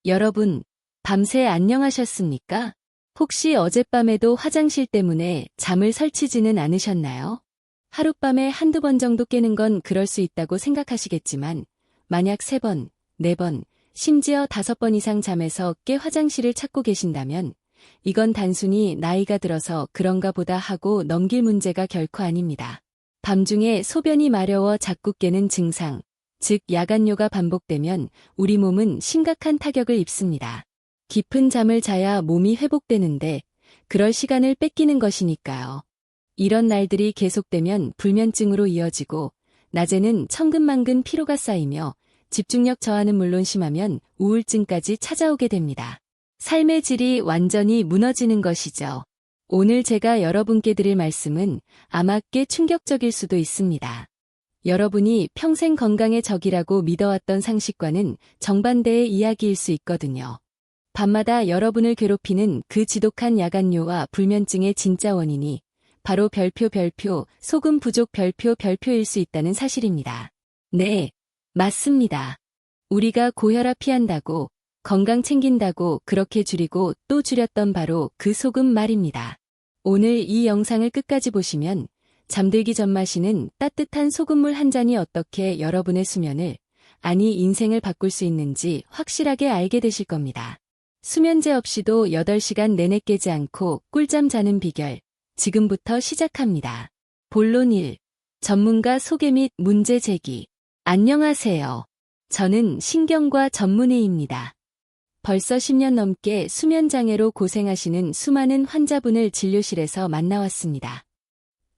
여러분, 밤새 안녕하셨습니까? 혹시 어젯밤에도 화장실 때문에 잠을 설치지는 않으셨나요? 하룻밤에 한두 번 정도 깨는 건 그럴 수 있다고 생각하시겠지만, 만약 3번, 4번, 심지어 5번 이상 잠에서 깨 화장실을 찾고 계신다면, 이건 단순히 나이가 들어서 그런가 보다 하고 넘길 문제가 결코 아닙니다. 밤중에 소변이 마려워 자꾸 깨는 증상, 즉 야간뇨가 반복되면 우리 몸은 심각한 타격을 입습니다. 깊은 잠을 자야 몸이 회복되는데 그럴 시간을 뺏기는 것이니까요. 이런 날들이 계속되면 불면증으로 이어지고 낮에는 천근만근 피로가 쌓이며 집중력 저하는 물론 심하면 우울증까지 찾아오게 됩니다. 삶의 질이 완전히 무너지는 것이죠. 오늘 제가 여러분께 드릴 말씀은 아마 꽤 충격적일 수도 있습니다. 여러분이 평생 건강의 적이라고 믿어왔던 상식과는 정반대의 이야기일 수 있거든요. 밤마다 여러분을 괴롭히는 그 지독한 야간뇨와 불면증의 진짜 원인이 바로 별표 소금 부족 별표일 수 있다는 사실입니다. 네, 맞습니다. 우리가 고혈압 피한다고 건강 챙긴다고 그렇게 줄이고 또 줄였던 바로 그 소금 말입니다. 오늘 이 영상을 끝까지 보시면 잠들기 전 마시는 따뜻한 소금물 한 잔이 어떻게 여러분의 수면을, 아니 인생을 바꿀 수 있는지 확실하게 알게 되실 겁니다. 수면제 없이도 8시간 내내 깨지 않고 꿀잠 자는 비결, 지금부터 시작합니다. 본론 1. 전문가 소개 및 문제 제기. 안녕하세요. 저는 신경과 전문의입니다. 벌써 10년 넘게 수면장애로 고생하시는 수많은 환자분을 진료실에서 만나왔습니다.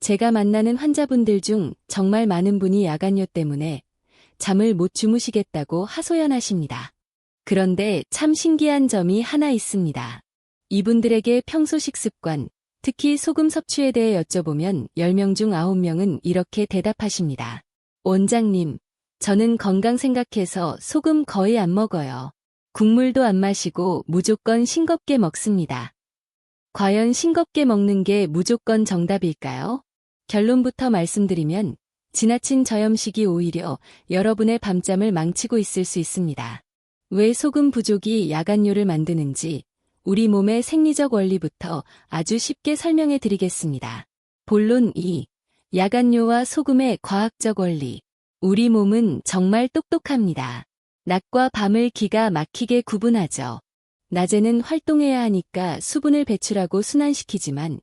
제가 만나는 환자분들 중 정말 많은 분이 야간뇨 때문에 잠을 못 주무시겠다고 하소연하십니다. 그런데 참 신기한 점이 하나 있습니다. 이분들에게 평소 식습관, 특히 소금 섭취에 대해 여쭤보면 10명 중 9명은 이렇게 대답하십니다. 원장님, 저는 건강 생각해서 소금 거의 안 먹어요. 국물도 안 마시고 무조건 싱겁게 먹습니다. 과연 싱겁게 먹는 게 무조건 정답일까요? 결론부터 말씀드리면 지나친 저염식이 오히려 여러분의 밤잠을 망치고 있을 수 있습니다. 왜 소금 부족이 야간뇨를 만드는지 우리 몸의 생리적 원리부터 아주 쉽게 설명해 드리겠습니다. 본론 2. 야간뇨와 소금의 과학적 원리. 우리 몸은 정말 똑똑합니다. 낮과 밤을 기가 막히게 구분하죠. 낮에는 활동해야 하니까 수분을 배출하고 순환시키지만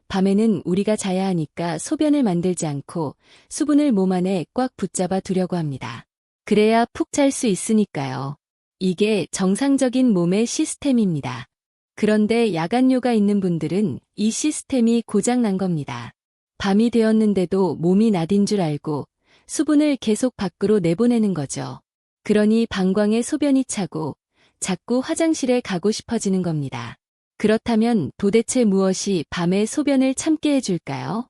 밤에는 우리가 자야 하니까 소변을 만들지 않고 수분을 몸 안에 꽉 붙잡아 두려고 합니다. 그래야 푹 잘 수 있으니까요. 이게 정상적인 몸의 시스템입니다. 그런데 야간뇨가 있는 분들은 이 시스템이 고장 난 겁니다. 밤이 되었는데도 몸이 낮인 줄 알고 수분을 계속 밖으로 내보내는 거죠. 그러니 방광에 소변이 차고 자꾸 화장실에 가고 싶어지는 겁니다. 그렇다면 도대체 무엇이 밤에 소변을 참게 해줄까요?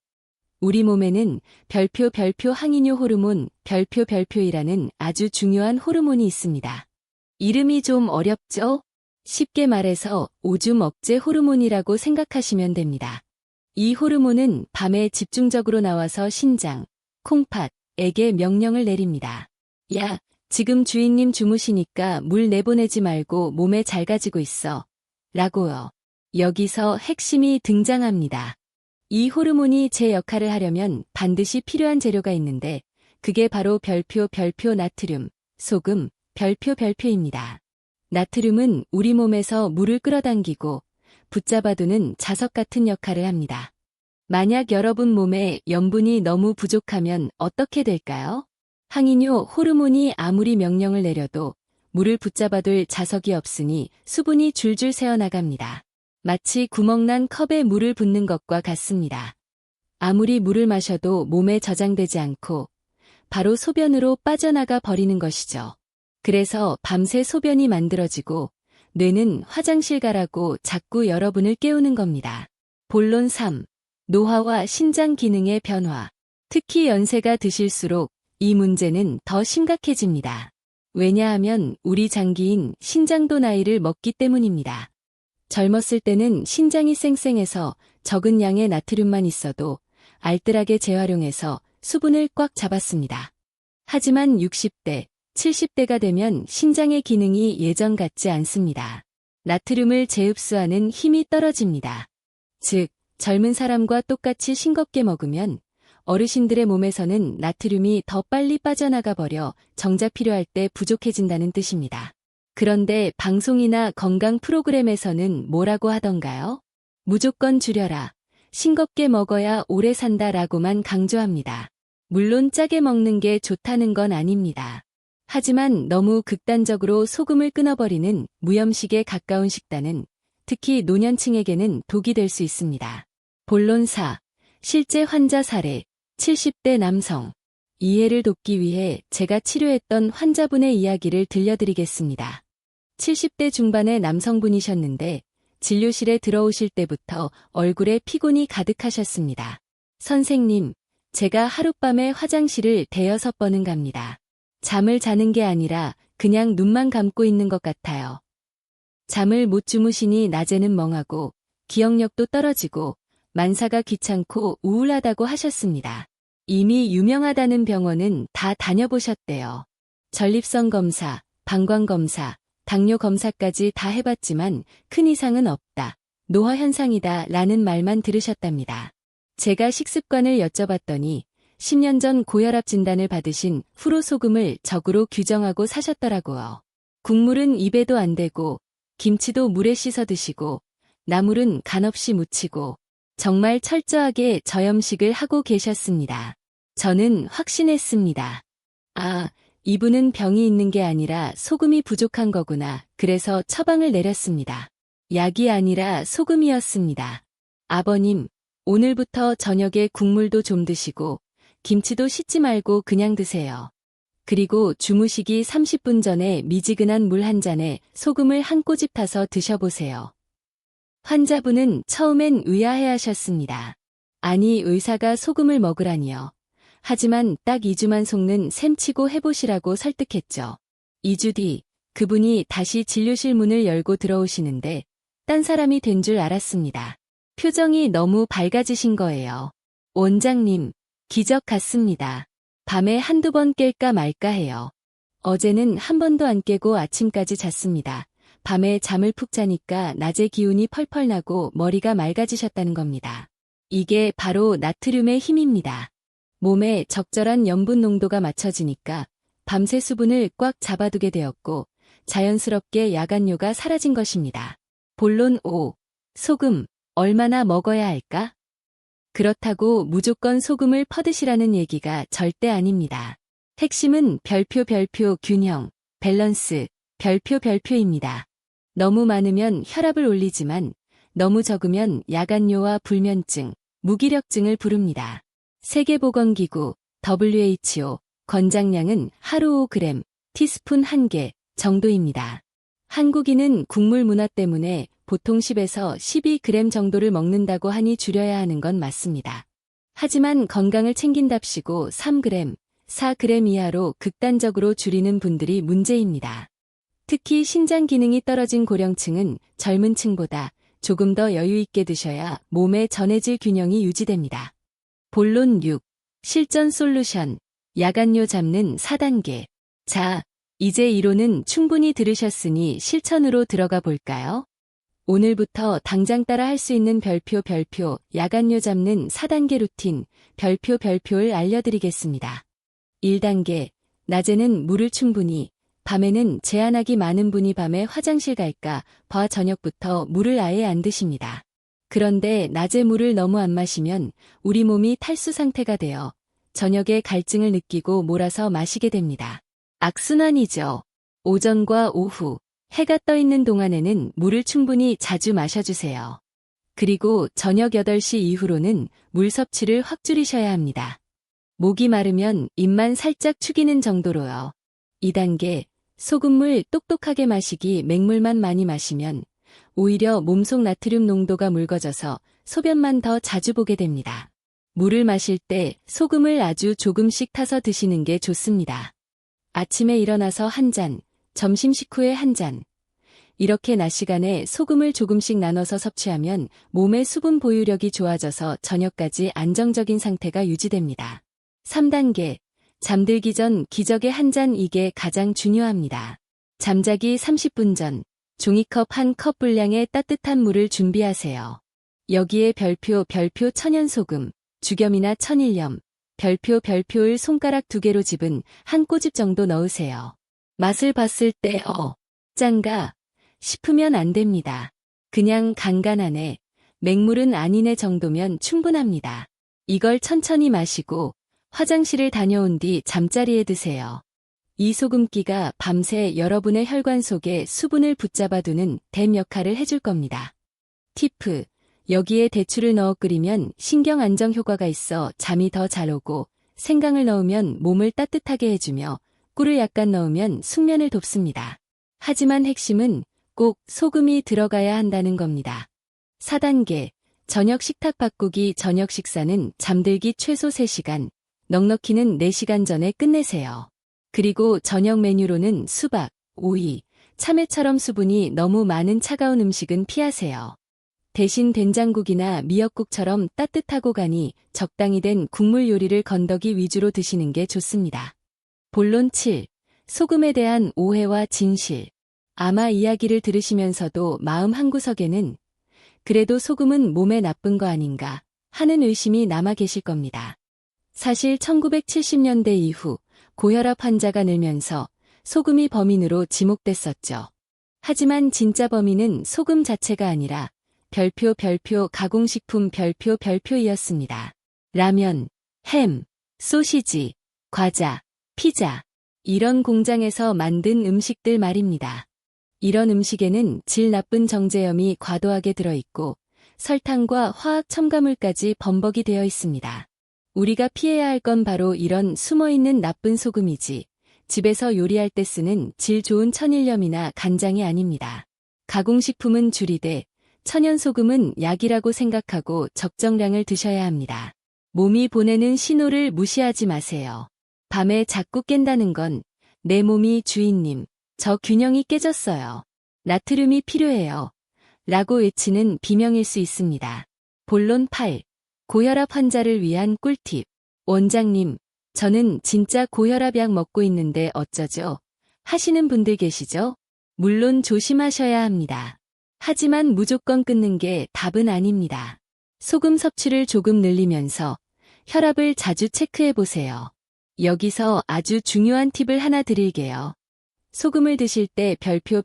우리 몸에는 별표 항이뇨 호르몬 별표이라는 아주 중요한 호르몬이 있습니다. 이름이 좀 어렵죠? 쉽게 말해서 오줌 억제 호르몬이라고 생각하시면 됩니다. 이 호르몬은 밤에 집중적으로 나와서 신장, 콩팥에게 명령을 내립니다. 야, 지금 주인님 주무시니까 물 내보내지 말고 몸에 잘 가지고 있어. 라고요. 여기서 핵심이 등장합니다. 이 호르몬이 제 역할을 하려면 반드시 필요한 재료가 있는데 그게 바로 별표 나트륨, 소금, 별표입니다. 나트륨은 우리 몸에서 물을 끌어당기고 붙잡아두는 자석 같은 역할을 합니다. 만약 여러분 몸에 염분이 너무 부족하면 어떻게 될까요? 항이뇨 호르몬이 아무리 명령을 내려도 물을 붙잡아둘 자석이 없으니 수분이 줄줄 새어나갑니다. 마치 구멍난 컵에 물을 붓는 것과 같습니다. 아무리 물을 마셔도 몸에 저장되지 않고 바로 소변으로 빠져나가 버리는 것이죠. 그래서 밤새 소변이 만들어지고 뇌는 화장실 가라고 자꾸 여러분을 깨우는 겁니다. 본론 3. 노화와 신장 기능의 변화. 특히 연세가 드실수록 이 문제는 더 심각해집니다. 왜냐하면 우리 장기인 신장도 나이를 먹기 때문입니다. 젊었을 때는 신장이 쌩쌩해서 적은 양의 나트륨만 있어도 알뜰하게 재활용해서 수분을 꽉 잡았습니다. 하지만 60대, 70대가 되면 신장의 기능이 예전 같지 않습니다. 나트륨을 재흡수하는 힘이 떨어집니다. 즉, 젊은 사람과 똑같이 싱겁게 먹으면 어르신들의 몸에서는 나트륨이 더 빨리 빠져나가 버려 정작 필요할 때 부족해진다는 뜻입니다. 그런데 방송이나 건강 프로그램에서는 뭐라고 하던가요? 무조건 줄여라. 싱겁게 먹어야 오래 산다라고만 강조합니다. 물론 짜게 먹는 게 좋다는 건 아닙니다. 하지만 너무 극단적으로 소금을 끊어버리는 무염식에 가까운 식단은 특히 노년층에게는 독이 될 수 있습니다. 본론사, 실제 환자 사례, 70대 남성. 이해를 돕기 위해 제가 치료했던 환자분의 이야기를 들려드리겠습니다. 70대 중반의 남성분이셨는데 진료실에 들어오실 때부터 얼굴에 피곤이 가득하셨습니다. 선생님, 제가 하룻밤에 화장실을 대여섯 번은 갑니다. 잠을 자는 게 아니라 그냥 눈만 감고 있는 것 같아요. 잠을 못 주무시니 낮에는 멍하고 기억력도 떨어지고 만사가 귀찮고 우울하다고 하셨습니다. 이미 유명하다는 병원은 다 다녀보셨대요. 전립선 검사, 방광 검사, 당뇨 검사까지 다 해봤지만 큰 이상은 없다. 노화 현상이다 라는 말만 들으셨답니다. 제가 식습관을 여쭤봤더니 10년 전 고혈압 진단을 받으신 후로 소금을 적으로 규정하고 사셨더라고요. 국물은 입에도 안 대고 김치도 물에 씻어 드시고 나물은 간없이 무치고 정말 철저하게 저염식을 하고 계셨습니다. 저는 확신했습니다. 아, 이분은 병이 있는 게 아니라 소금이 부족한 거구나. 그래서 처방을 내렸습니다. 약이 아니라 소금이었습니다. 아버님, 오늘부터 저녁에 국물도 좀 드시고 김치도 씻지 말고 그냥 드세요. 그리고 주무시기 30분 전에 미지근한 물 한 잔에 소금을 한 꼬집 타서 드셔보세요. 환자분은 처음엔 의아해하셨습니다. 아니, 의사가 소금을 먹으라니요. 하지만 딱 2주만 속는 셈치고 해보시라고 설득했죠. 2주 뒤 그분이 다시 진료실 문을 열고 들어오시는데 딴 사람이 된 줄 알았습니다. 표정이 너무 밝아지신 거예요. 원장님, 기적 같습니다. 밤에 한두 번 깰까 말까 해요. 어제는 한 번도 안 깨고 아침까지 잤습니다. 밤에 잠을 푹 자니까 낮에 기운이 펄펄 나고 머리가 맑아지셨다는 겁니다. 이게 바로 나트륨의 힘입니다. 몸에 적절한 염분 농도가 맞춰지니까 밤새 수분을 꽉 잡아두게 되었고 자연스럽게 야간뇨가 사라진 것입니다. 본론 5. 소금, 얼마나 먹어야 할까? 그렇다고 무조건 소금을 퍼드시라는 얘기가 절대 아닙니다. 핵심은 별표 균형, 밸런스, 별표입니다. 너무 많으면 혈압을 올리지만 너무 적으면 야간뇨와 불면증, 무기력증을 부릅니다. 세계보건기구 WHO 권장량은 하루 5g, 티스푼 1개 정도입니다. 한국인은 국물 문화 때문에 보통 10에서 12g 정도를 먹는다고 하니 줄여야 하는 건 맞습니다. 하지만 건강을 챙긴답시고 3g, 4g 이하로 극단적으로 줄이는 분들이 문제입니다. 특히 신장 기능이 떨어진 고령층은 젊은 층보다 조금 더 여유 있게 드셔야 몸의 전해질 균형이 유지됩니다. 본론 6. 실전 솔루션. 야간뇨 잡는 4단계. 자, 이제 이론은 충분히 들으셨으니 실천으로 들어가 볼까요? 오늘부터 당장 따라 할 수 있는 별표 야간뇨 잡는 4단계 루틴 별표를 알려드리겠습니다. 1단계. 낮에는 물을 충분히, 밤에는 제한하기 많은 분이 밤에 화장실 갈까 봐 저녁부터 물을 아예 안 드십니다. 그런데 낮에 물을 너무 안 마시면 우리 몸이 탈수 상태가 되어 저녁에 갈증을 느끼고 몰아서 마시게 됩니다. 악순환이죠. 오전과 오후, 해가 떠 있는 동안에는 물을 충분히 자주 마셔주세요. 그리고 저녁 8시 이후로는 물 섭취를 확 줄이셔야 합니다. 목이 마르면 입만 살짝 축이는 정도로요. 2단계, 소금물 똑똑하게 마시기. 맹물만 많이 마시면 오히려 몸속 나트륨 농도가 묽어져서 소변만 더 자주 보게 됩니다. 물을 마실 때 소금을 아주 조금씩 타서 드시는 게 좋습니다. 아침에 일어나서 한 잔, 점심 식후에 한 잔. 이렇게 낮 시간에 소금을 조금씩 나눠서 섭취하면 몸의 수분 보유력이 좋아져서 저녁까지 안정적인 상태가 유지됩니다. 3단계, 잠들기 전 기적의 한 잔 이게 가장 중요합니다. 잠자기 30분 전 종이컵 한 컵 분량의 따뜻한 물을 준비하세요. 여기에 별표 천연소금, 죽염이나 천일염, 별표을 손가락 2개로 집은 한 꼬집 정도 넣으세요. 맛을 봤을 때 짠가 싶으면 안 됩니다. 그냥 간간하네, 맹물은 아니네 정도면 충분합니다. 이걸 천천히 마시고 화장실을 다녀온 뒤 잠자리에 드세요. 이 소금기가 밤새 여러분의 혈관 속에 수분을 붙잡아두는 댐 역할을 해줄 겁니다. 티프, 여기에 대추를 넣어 끓이면 신경 안정 효과가 있어 잠이 더 잘 오고, 생강을 넣으면 몸을 따뜻하게 해주며 꿀을 약간 넣으면 숙면을 돕습니다. 하지만 핵심은 꼭 소금이 들어가야 한다는 겁니다. 4단계, 저녁 식탁 바꾸기. 저녁 식사는 잠들기 최소 3시간, 넉넉히는 4시간 전에 끝내세요. 그리고 저녁 메뉴로는 수박, 오이, 참외처럼 수분이 너무 많은 차가운 음식은 피하세요. 대신 된장국이나 미역국처럼 따뜻하고 간이 적당히 된 국물 요리를 건더기 위주로 드시는 게 좋습니다. 본론 7. 소금에 대한 오해와 진실. 아마 이야기를 들으시면서도 마음 한구석에는 그래도 소금은 몸에 나쁜 거 아닌가 하는 의심이 남아 계실 겁니다. 사실 1970년대 이후 고혈압 환자가 늘면서 소금이 범인으로 지목됐었죠. 하지만 진짜 범인은 소금 자체가 아니라 별표 가공식품 별표이었습니다. 라면, 햄, 소시지, 과자, 피자, 이런 공장에서 만든 음식들 말입니다. 이런 음식에는 질 나쁜 정제염이 과도하게 들어있고 설탕과 화학 첨가물까지 범벅이 되어 있습니다. 우리가 피해야 할 건 바로 이런 숨어있는 나쁜 소금이지, 집에서 요리할 때 쓰는 질 좋은 천일염이나 간장이 아닙니다. 가공식품은 줄이되 천연소금은 약이라고 생각하고 적정량을 드셔야 합니다. 몸이 보내는 신호를 무시하지 마세요. 밤에 자꾸 깬다는 건 내 몸이 주인님, 저 균형이 깨졌어요. 나트륨이 필요해요. 라고 외치는 비명일 수 있습니다. 본론 8. 고혈압 환자를 위한 꿀팁. 원장님, 저는 진짜 고혈압 약 먹고 있는데 어쩌죠? 하시는 분들 계시죠? 물론 조심하셔야 합니다. 하지만 무조건 끊는 게 답은 아닙니다. 소금 섭취를 조금 늘리면서 혈압을 자주 체크해 보세요. 여기서 아주 중요한 팁을 하나 드릴게요. 소금을 드실 때 별표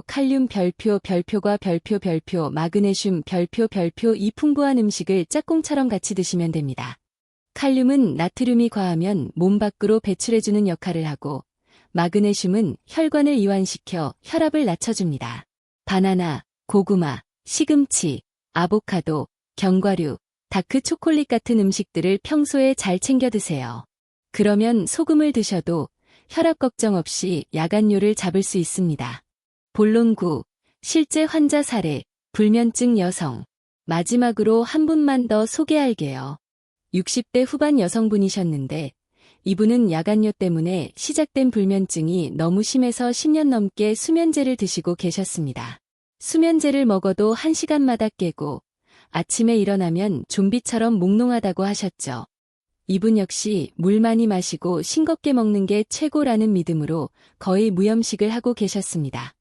칼륨 별표과 별표 마그네슘 별표 이 풍부한 음식을 짝꿍처럼 같이 드시면 됩니다. 칼륨은 나트륨이 과하면 몸 밖으로 배출해주는 역할을 하고, 마그네슘은 혈관을 이완시켜 혈압을 낮춰줍니다. 바나나, 고구마, 시금치, 아보카도, 견과류, 다크 초콜릿 같은 음식들을 평소에 잘 챙겨 드세요. 그러면 소금을 드셔도 혈압 걱정 없이 야간요를 잡을 수 있습니다. 본론 9. 실제 환자 사례, 불면증 여성. 마지막으로 한 분만 더 소개할게요. 60대 후반 여성분이셨는데 이분은 야간요 때문에 시작된 불면증이 너무 심해서 10년 넘게 수면제를 드시고 계셨습니다. 수면제를 먹어도 1시간마다 깨고 아침에 일어나면 좀비처럼 몽롱하다고 하셨죠. 이분 역시 물 많이 마시고 싱겁게 먹는 게 최고라는 믿음으로 거의 무염식을 하고 계셨습니다.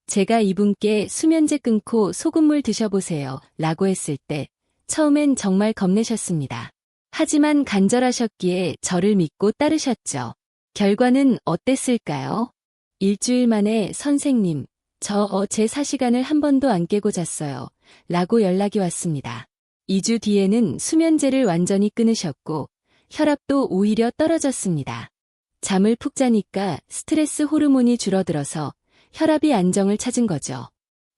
제가 이분께 수면제 끊고 소금물 드셔보세요 라고 했을 때 처음엔 정말 겁내셨습니다. 하지만 간절하셨기에 저를 믿고 따르셨죠. 결과는 어땠을까요? 일주일 만에 선생님, 제 4시간을 한 번도 안 깨고 잤어요 라고 연락이 왔습니다. 2주 뒤에는 수면제를 완전히 끊으셨고 혈압도 오히려 떨어졌습니다. 잠을 푹 자니까 스트레스 호르몬이 줄어들어서 혈압이 안정을 찾은 거죠.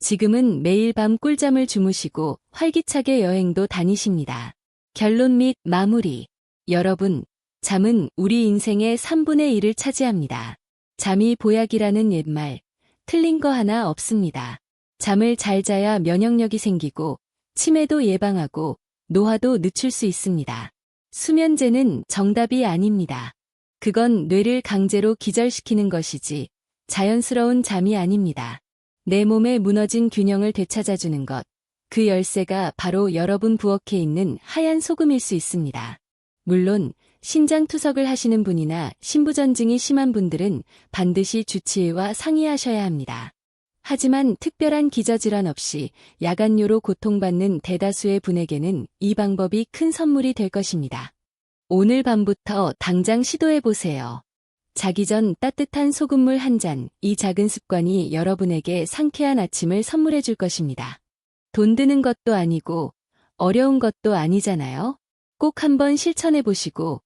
지금은 매일 밤 꿀잠을 주무시고 활기차게 여행도 다니십니다. 결론 및 마무리. 여러분, 잠은 우리 인생의 3분의 1을 차지합니다. 잠이 보약이라는 옛말, 틀린 거 하나 없습니다. 잠을 잘 자야 면역력이 생기고 치매도 예방하고 노화도 늦출 수 있습니다. 수면제는 정답이 아닙니다. 그건 뇌를 강제로 기절시키는 것이지 자연스러운 잠이 아닙니다. 내 몸에 무너진 균형을 되찾아주는 것, 그 열쇠가 바로 여러분 부엌에 있는 하얀 소금일 수 있습니다. 물론 신장 투석을 하시는 분이나 신부전증이 심한 분들은 반드시 주치의와 상의하셔야 합니다. 하지만 특별한 기저질환 없이 야간뇨로 고통받는 대다수의 분에게는 이 방법이 큰 선물이 될 것입니다. 오늘 밤부터 당장 시도해보세요. 자기 전 따뜻한 소금물 한 잔, 이 작은 습관이 여러분에게 상쾌한 아침을 선물해 줄 것입니다. 돈 드는 것도 아니고 어려운 것도 아니잖아요. 꼭 한번 실천해 보시고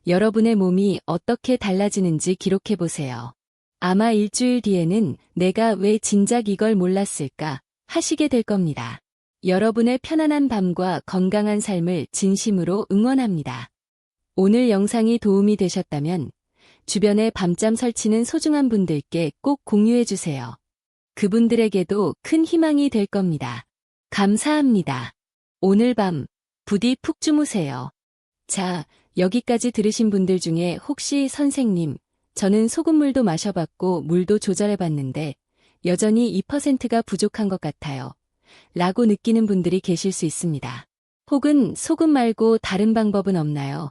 여러분의 몸이 어떻게 달라지는지 기록해 보세요. 아마 일주일 뒤에는 내가 왜 진작 이걸 몰랐을까 하시게 될 겁니다. 여러분의 편안한 밤과 건강한 삶을 진심으로 응원합니다. 오늘 영상이 도움이 되셨다면 주변에 밤잠 설치는 소중한 분들께 꼭 공유해 주세요. 그분들에게도 큰 희망이 될 겁니다. 감사합니다. 오늘 밤 부디 푹 주무세요. 자, 여기까지 들으신 분들 중에 혹시 선생님, 저는 소금물도 마셔봤고 물도 조절해봤는데 여전히 2%가 부족한 것 같아요. 라고 느끼는 분들이 계실 수 있습니다. 혹은 소금 말고 다른 방법은 없나요?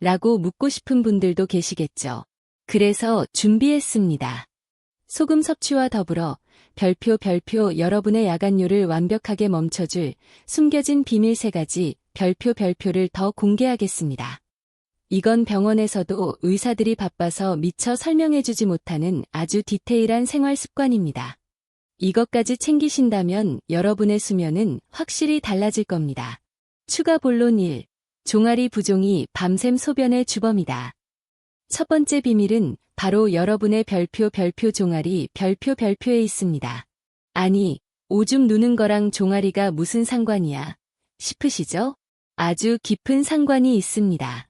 라고 묻고 싶은 분들도 계시겠죠. 그래서 준비했습니다. 소금 섭취와 더불어 별표 여러분의 야간뇨를 완벽하게 멈춰줄 숨겨진 비밀 3가지 별표를 더 공개하겠습니다. 이건 병원에서도 의사들이 바빠서 미처 설명해주지 못하는 아주 디테일한 생활 습관입니다. 이것까지 챙기신다면 여러분의 수면은 확실히 달라질 겁니다. 추가 본론 1. 종아리 부종이 밤샘 소변의 주범이다. 첫 번째 비밀은 바로 여러분의 별표 종아리 별표에 있습니다. 아니, 오줌 누는 거랑 종아리가 무슨 상관이야 싶으시죠? 아주 깊은 상관이 있습니다.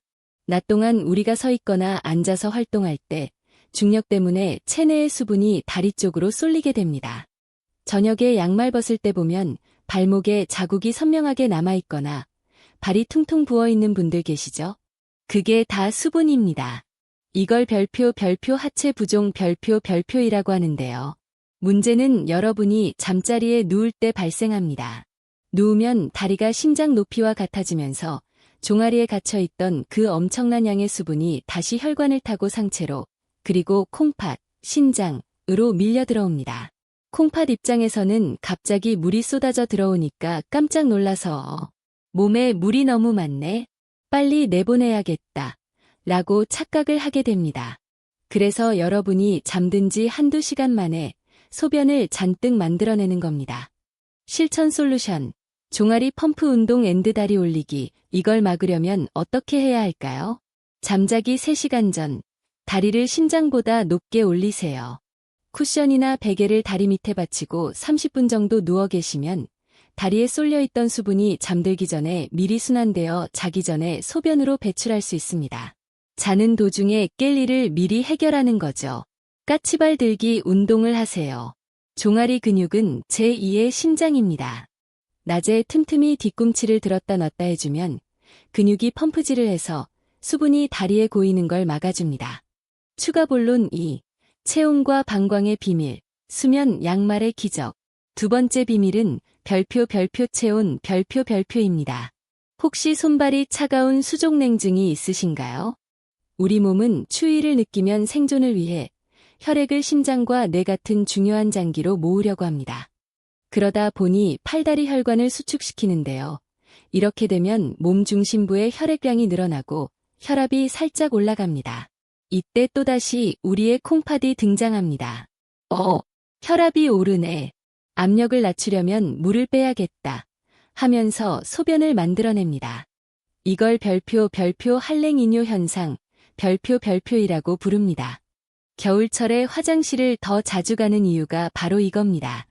낮 동안 우리가 서 있거나 앉아서 활동할 때 중력 때문에 체내의 수분이 다리 쪽으로 쏠리게 됩니다. 저녁에 양말 벗을 때 보면 발목에 자국이 선명하게 남아있거나 발이 퉁퉁 부어있는 분들 계시죠? 그게 다 수분입니다. 이걸 별표 하체 부종 별표이라고 하는데요. 문제는 여러분이 잠자리에 누울 때 발생합니다. 누우면 다리가 심장 높이와 같아지면서 종아리에 갇혀있던 그 엄청난 양의 수분이 다시 혈관을 타고 상체로, 그리고 콩팥, 신장으로 밀려 들어옵니다. 콩팥 입장에서는 갑자기 물이 쏟아져 들어오니까 깜짝 놀라서 몸에 물이 너무 많네, 빨리 내보내야겠다 라고 착각을 하게 됩니다. 그래서 여러분이 잠든 지 한두 시간 만에 소변을 잔뜩 만들어내는 겁니다. 실천 솔루션, 종아리 펌프 운동 앤드 다리 올리기. 이걸 막으려면 어떻게 해야 할까요? 잠자기 3시간 전, 다리를 심장보다 높게 올리세요. 쿠션이나 베개를 다리 밑에 받치고 30분 정도 누워 계시면 다리에 쏠려있던 수분이 잠들기 전에 미리 순환되어 자기 전에 소변으로 배출할 수 있습니다. 자는 도중에 깰 일을 미리 해결하는 거죠. 까치발 들기 운동을 하세요. 종아리 근육은 제2의 심장입니다. 낮에 틈틈이 뒤꿈치를 들었다 놨다 해주면 근육이 펌프질을 해서 수분이 다리에 고이는 걸 막아줍니다. 추가 본론 2. 체온과 방광의 비밀, 수면 양말의 기적. 두 번째 비밀은 별표 체온 별표입니다. 혹시 손발이 차가운 수족냉증이 있으신가요? 우리 몸은 추위를 느끼면 생존을 위해 혈액을 심장과 뇌 같은 중요한 장기로 모으려고 합니다. 그러다 보니 팔다리 혈관을 수축시키는데요. 이렇게 되면 몸 중심부의 혈액량이 늘어나고 혈압이 살짝 올라갑니다. 이때 또다시 우리의 콩팥이 등장합니다. 혈압이 오르네. 압력을 낮추려면 물을 빼야겠다 하면서 소변을 만들어냅니다. 이걸 별표 한랭이뇨 현상, 별표이라고 부릅니다. 겨울철에 화장실을 더 자주 가는 이유가 바로 이겁니다.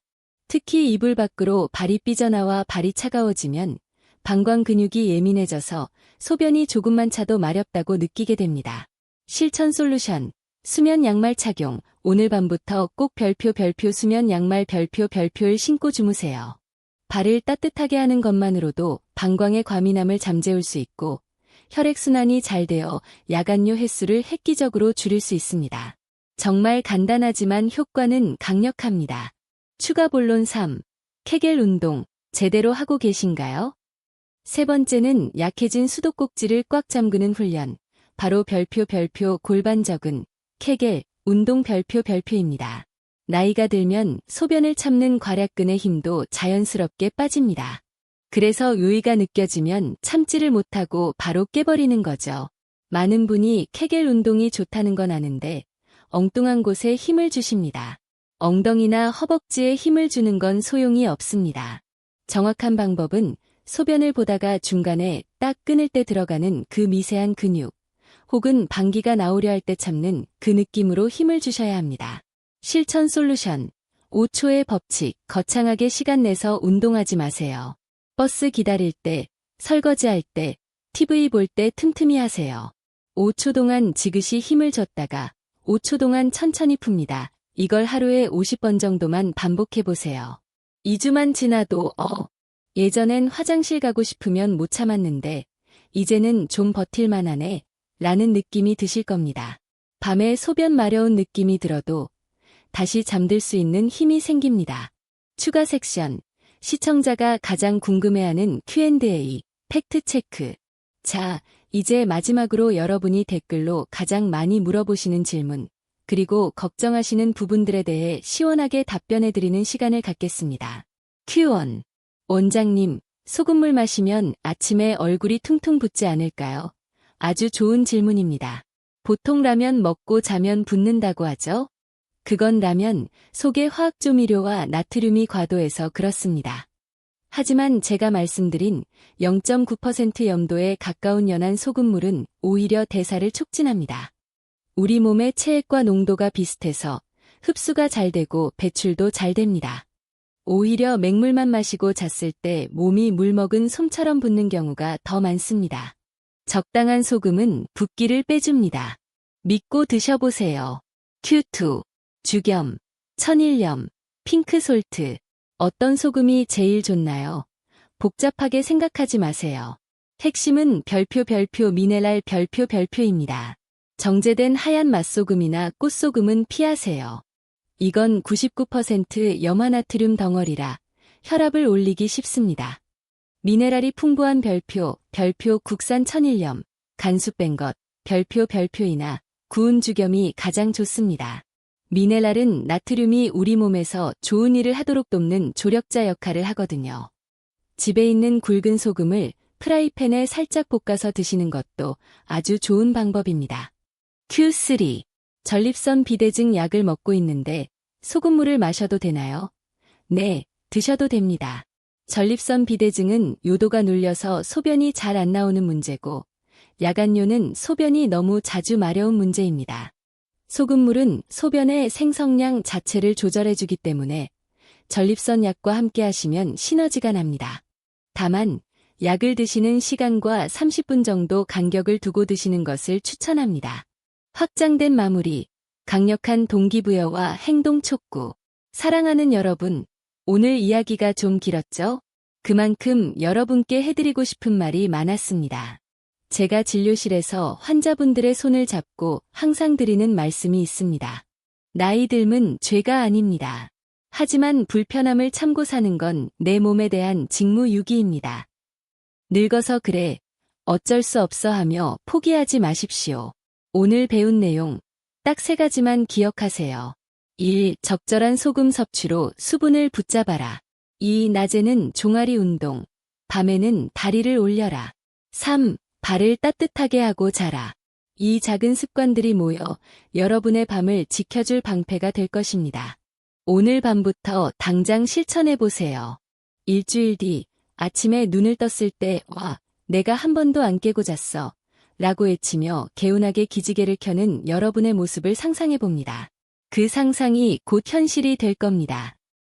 특히 이불 밖으로 발이 삐져나와 발이 차가워지면 방광 근육이 예민해져서 소변이 조금만 차도 마렵다고 느끼게 됩니다. 실천 솔루션, 수면 양말 착용. 오늘 밤부터 꼭 별표 수면 양말 별표를 신고 주무세요. 발을 따뜻하게 하는 것만으로도 방광의 과민함을 잠재울 수 있고 혈액순환이 잘 되어 야간뇨 횟수를 획기적으로 줄일 수 있습니다. 정말 간단하지만 효과는 강력합니다. 추가 본론 3. 케겔 운동 제대로 하고 계신가요? 세 번째는 약해진 수도꼭지를 꽉 잠그는 훈련, 바로 별표 골반적은 케겔 운동 별표입니다. 나이가 들면 소변을 참는 괄약근의 힘도 자연스럽게 빠집니다. 그래서 요의가 느껴지면 참지를 못하고 바로 깨버리는 거죠. 많은 분이 케겔 운동이 좋다는 건 아는데 엉뚱한 곳에 힘을 주십니다. 엉덩이나 허벅지에 힘을 주는 건 소용이 없습니다. 정확한 방법은 소변을 보다가 중간에 딱 끊을 때 들어가는 그 미세한 근육, 혹은 방귀가 나오려 할 때 참는 그 느낌으로 힘을 주셔야 합니다. 실천 솔루션. 5초의 법칙. 거창하게 시간 내서 운동하지 마세요. 버스 기다릴 때, 설거지할 때, TV 볼 때 틈틈이 하세요. 5초 동안 지그시 힘을 줬다가 5초 동안 천천히 풉니다. 이걸 하루에 50번 정도만 반복해보세요. 2주만 지나도 예전엔 화장실 가고 싶으면 못 참았는데 이제는 좀 버틸만 하네 라는 느낌이 드실 겁니다. 밤에 소변 마려운 느낌이 들어도 다시 잠들 수 있는 힘이 생깁니다. 추가 섹션. 시청자가 가장 궁금해하는 Q&A, 팩트체크. 자, 이제 마지막으로 여러분이 댓글로 가장 많이 물어보시는 질문, 그리고 걱정하시는 부분들에 대해 시원하게 답변해드리는 시간을 갖겠습니다. Q1. 원장님, 소금물 마시면 아침에 얼굴이 퉁퉁 붓지 않을까요? 아주 좋은 질문입니다. 보통 라면 먹고 자면 붓는다고 하죠? 그건 라면 속의 화학조미료와 나트륨이 과도해서 그렇습니다. 하지만 제가 말씀드린 0.9% 염도에 가까운 연한 소금물은 오히려 대사를 촉진합니다. 우리 몸의 체액과 농도가 비슷해서 흡수가 잘 되고 배출도 잘 됩니다. 오히려 맹물만 마시고 잤을 때 몸이 물 먹은 솜처럼 붓는 경우가 더 많습니다. 적당한 소금은 붓기를 빼줍니다. 믿고 드셔보세요. Q2. 죽염, 천일염, 핑크솔트. 어떤 소금이 제일 좋나요? 복잡하게 생각하지 마세요. 핵심은 별표 미네랄 별표입니다. 정제된 하얀 맛소금이나 꽃소금은 피하세요. 이건 99% 염화나트륨 덩어리라 혈압을 올리기 쉽습니다. 미네랄이 풍부한 별표 국산 천일염, 간수 뺀 것, 별표이나 구운 죽염이 가장 좋습니다. 미네랄은 나트륨이 우리 몸에서 좋은 일을 하도록 돕는 조력자 역할을 하거든요. 집에 있는 굵은 소금을 프라이팬에 살짝 볶아서 드시는 것도 아주 좋은 방법입니다. Q3. 전립선 비대증 약을 먹고 있는데 소금물을 마셔도 되나요? 네, 드셔도 됩니다. 전립선 비대증은 요도가 눌려서 소변이 잘 안 나오는 문제고, 야간요는 소변이 너무 자주 마려운 문제입니다. 소금물은 소변의 생성량 자체를 조절해주기 때문에 전립선 약과 함께 하시면 시너지가 납니다. 다만 약을 드시는 시간과 30분 정도 간격을 두고 드시는 것을 추천합니다. 확장된 마무리, 강력한 동기부여와 행동 촉구. 사랑하는 여러분, 오늘 이야기가 좀 길었죠? 그만큼 여러분께 해드리고 싶은 말이 많았습니다. 제가 진료실에서 환자분들의 손을 잡고 항상 드리는 말씀이 있습니다. 나이 듦은 죄가 아닙니다. 하지만 불편함을 참고 사는 건 내 몸에 대한 직무유기입니다. 늙어서 그래, 어쩔 수 없어 하며 포기하지 마십시오. 오늘 배운 내용, 딱 3가지만 기억하세요. 1. 적절한 소금 섭취로 수분을 붙잡아라. 2. 낮에는 종아리 운동, 밤에는 다리를 올려라. 3. 발을 따뜻하게 하고 자라. 이 작은 습관들이 모여 여러분의 밤을 지켜줄 방패가 될 것입니다. 오늘 밤부터 당장 실천해보세요. 일주일 뒤 아침에 눈을 떴을 때 와, 내가 한 번도 안 깨고 잤어 라고 외치며 개운하게 기지개를 켜는 여러분의 모습을 상상해봅니다. 그 상상이 곧 현실이 될 겁니다.